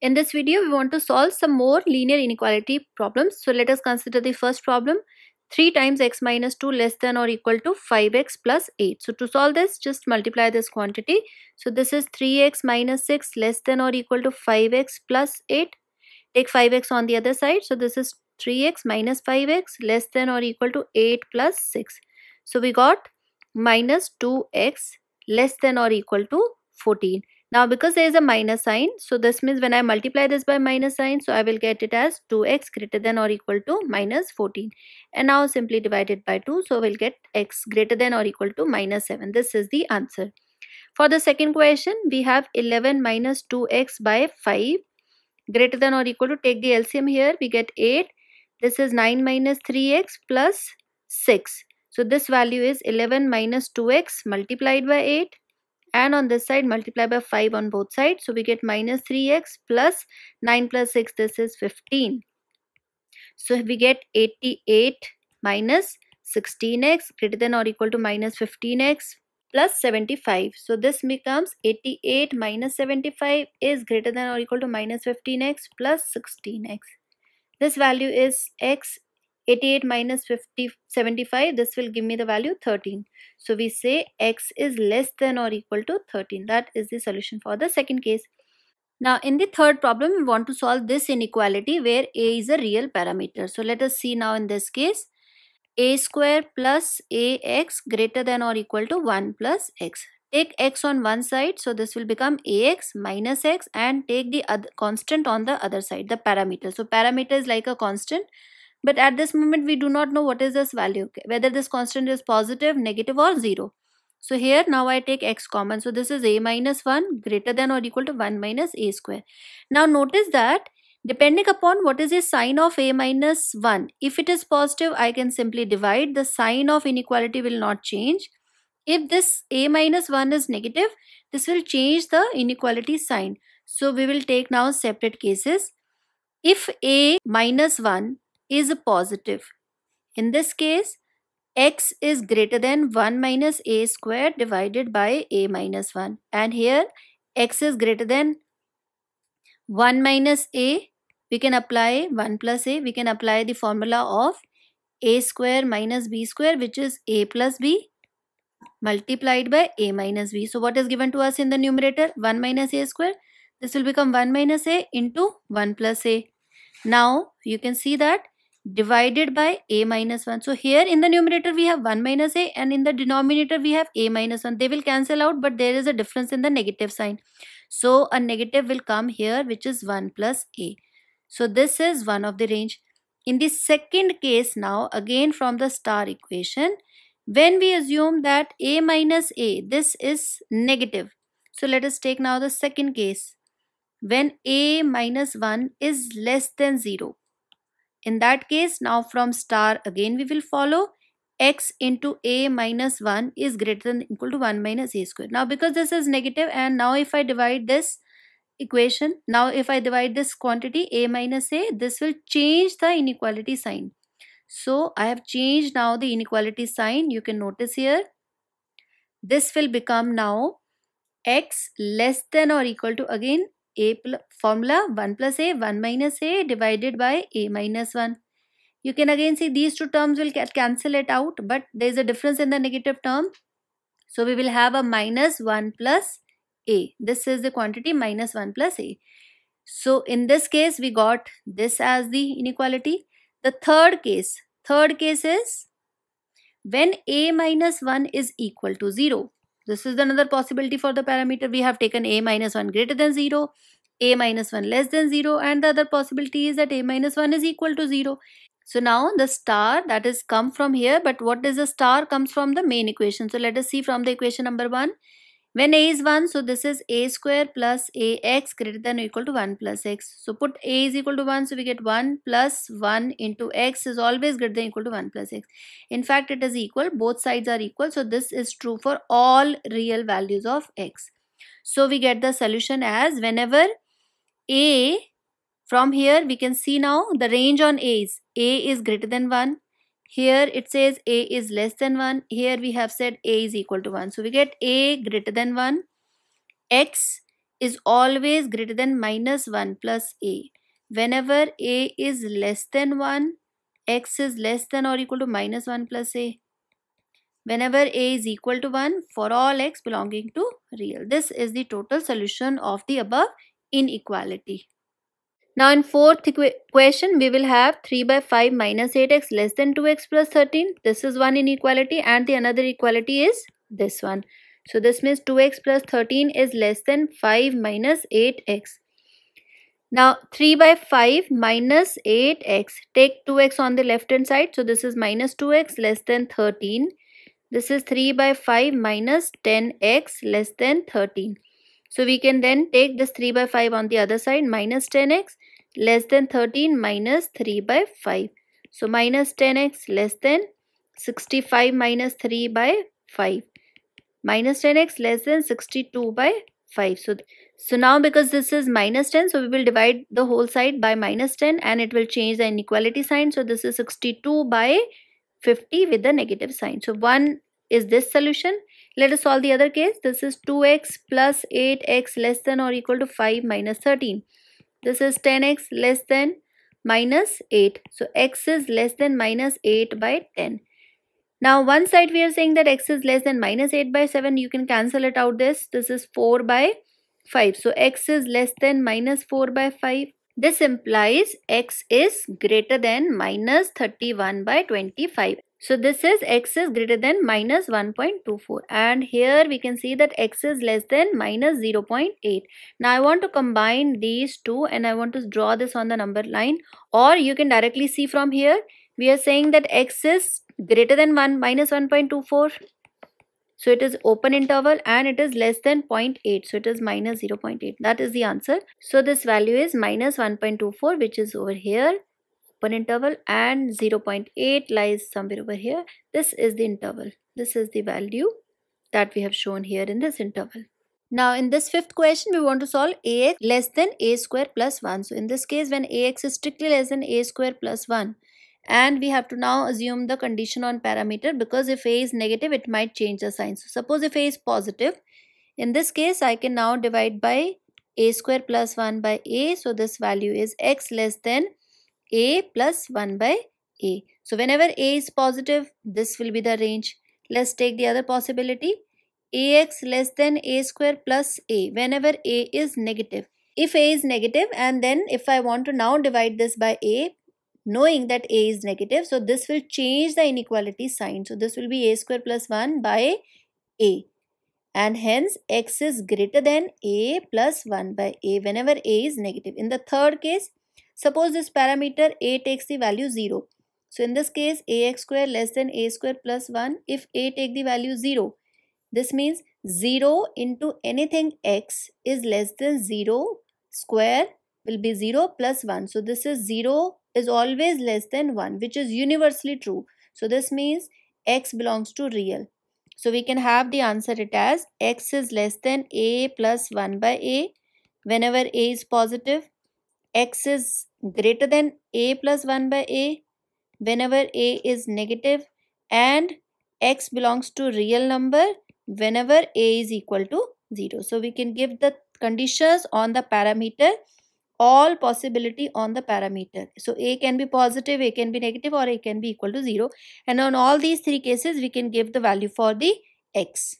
In this video, we want to solve some more linear inequality problems. So let us consider the first problem. 3 times x minus 2 less than or equal to 5x plus 8. So to solve this, just multiply this quantity. So this is 3x minus 6 less than or equal to 5x plus 8. Take 5x on the other side. So this is 3x minus 5x less than or equal to 8 plus 6. So we got minus 2x less than or equal to 14. Now because there is a minus sign, so this means when I multiply this by minus sign, so I will get it as 2x greater than or equal to minus 14. And now simply divide it by 2, so we'll get x greater than or equal to minus 7. This is the answer. For the second question, we have 11 minus 2x by 5 greater than or equal to, take the LCM here, we get 8. This is 9 minus 3x plus 6. So this value is 11 minus 2x multiplied by 8. And on this side multiply by 5 on both sides, so we get minus 3x plus 9 plus 6, this is 15. So we get 88 minus 16x greater than or equal to minus 15x plus 75. So this becomes 88 minus 75 is greater than or equal to minus 15x plus 16x. This value is x. 88 minus 75, this will give me the value 13. So we say x is less than or equal to 13. That is the solution for the second case. Now in the third problem, we want to solve this inequality where a is a real parameter. So let us see now in this case. A square plus ax greater than or equal to 1 plus x. Take x on one side, so this will become ax minus x, and take the other constant on the other side, the parameter. So parameter is like a constant. But at this moment, we do not know what is this value, whether this constant is positive, negative or 0. So here now I take x common. So this is a minus 1 greater than or equal to 1 minus a square. Now notice that depending upon what is the sign of a minus 1, if it is positive, I can simply divide. The sign of inequality will not change. If this a minus 1 is negative, this will change the inequality sign. So we will take now separate cases. If a minus 1 is a positive, in this case x is greater than 1 minus a square divided by a minus 1, and here x is greater than 1 minus a, we can apply 1 plus a, we can apply the formula of a square minus b square, which is a plus b multiplied by a minus b. So what is given to us in the numerator? 1 minus a square. This will become 1 minus a into 1 plus a. Now you can see that divided by a minus 1. So here in the numerator we have 1 minus a, and in the denominator we have a minus 1. They will cancel out, but there is a difference in the negative sign. So a negative will come here, which is 1 plus a. So this is one of the range. In the second case now, again from the star equation, when we assume that a minus a, this is negative. So let us take now the second case. When a minus 1 is less than 0. In that case, now from star again we will follow x into a minus 1 is greater than equal to 1 minus a square. Now because this is negative, and now if I divide this equation, now if I divide this quantity a minus a, this will change the inequality sign. So I have changed now the inequality sign. You can notice here, this will become now x less than or equal to, again formula 1 plus a, 1 minus a divided by a minus 1. You can again see these two terms will cancel it out, but there is a difference in the negative term. So we will have a minus 1 plus a. This is the quantity minus 1 plus a. So in this case, we got this as the inequality. The third case is when a minus 1 is equal to 0. This is another possibility for the parameter. We have taken a minus 1 greater than 0, a minus 1 less than 0, and the other possibility is that a minus 1 is equal to 0. So now the star that is come from here, but what is the star comes from the main equation. So let us see from the equation number 1. When a is 1, so this is a square plus ax greater than or equal to 1 plus x. So put a is equal to 1, so we get 1 plus 1 into x is always greater than or equal to 1 plus x. In fact, it is equal, both sides are equal, so this is true for all real values of x. So we get the solution as whenever a, from here we can see now the range on a is greater than 1. Here it says a is less than 1. Here we have said a is equal to 1. So we get a greater than 1, x is always greater than minus 1 plus a. Whenever a is less than 1, x is less than or equal to minus 1 plus a. Whenever a is equal to 1 for all x belonging to real. This is the total solution of the above inequality. Now in fourth question, we will have 3 by 5 minus 8x less than 2x plus 13. This is one inequality, and the another equality is this one. So this means 2x plus 13 is less than 5 minus 8x. Now 3 by 5 minus 8x. Take 2x on the left hand side. So this is minus 2x less than 13. This is 3 by 5 minus 10x less than 13. So we can then take this 3 by 5 on the other side, minus 10x less than 13 minus 3 by 5. So minus 10x less than 65 minus 3 by 5. Minus 10x less than 62 by 5. So now because this is minus 10, so we will divide the whole side by minus 10 and it will change the inequality sign. So this is 62 by 50 with the negative sign. So 1 is this solution. Let us solve the other case. This is 2x plus 8x less than or equal to 5 minus 13. This is 10x less than minus 8. So x is less than minus 8 by 10. Now one side we are saying that x is less than minus 8 by 7. You can cancel it out this. This is 4 by 5. So x is less than minus 4 by 5. This implies x is greater than minus 31 by 25. So this is x is greater than minus 1.24, and here we can see that x is less than minus 0.8. Now I want to combine these two and I want to draw this on the number line, or you can directly see from here. We are saying that x is greater than 1 minus 1.24. So it is open interval and it is less than 0.8. So it is minus 0.8. That is the answer. So this value is minus 1.24, which is over here. Open interval, and 0.8 lies somewhere over here. This is the interval. This is the value that we have shown here in this interval. Now in this fifth question, we want to solve ax less than a square plus 1. So in this case, when ax is strictly less than a square plus 1, and we have to now assume the condition on parameter, because if a is negative, it might change the sign. So suppose if a is positive, in this case I can now divide by a square plus 1 by a. So this value is x less than a plus 1 by a. So whenever a is positive, this will be the range. Let's take the other possibility. Ax less than a square plus a. Whenever a is negative. If a is negative, and then if I want to now divide this by a, knowing that a is negative, so this will change the inequality sign. So this will be a square plus 1 by a. And hence x is greater than a plus 1 by a whenever a is negative. In the third case, suppose this parameter a takes the value 0. So in this case, ax square less than a square plus 1. If a take the value 0, this means 0 into anything x is less than 0 square will be 0 plus 1. So this is 0 is always less than 1, which is universally true. So this means x belongs to real. So we can have the answer it as x is less than a plus 1 by a whenever a is positive. X is greater than a plus 1 by a whenever a is negative, and x belongs to real number whenever a is equal to 0. So we can give the conditions on the parameter, all possibility on the parameter. So a can be positive, a can be negative, or a can be equal to 0. And on all these three cases, we can give the value for the x.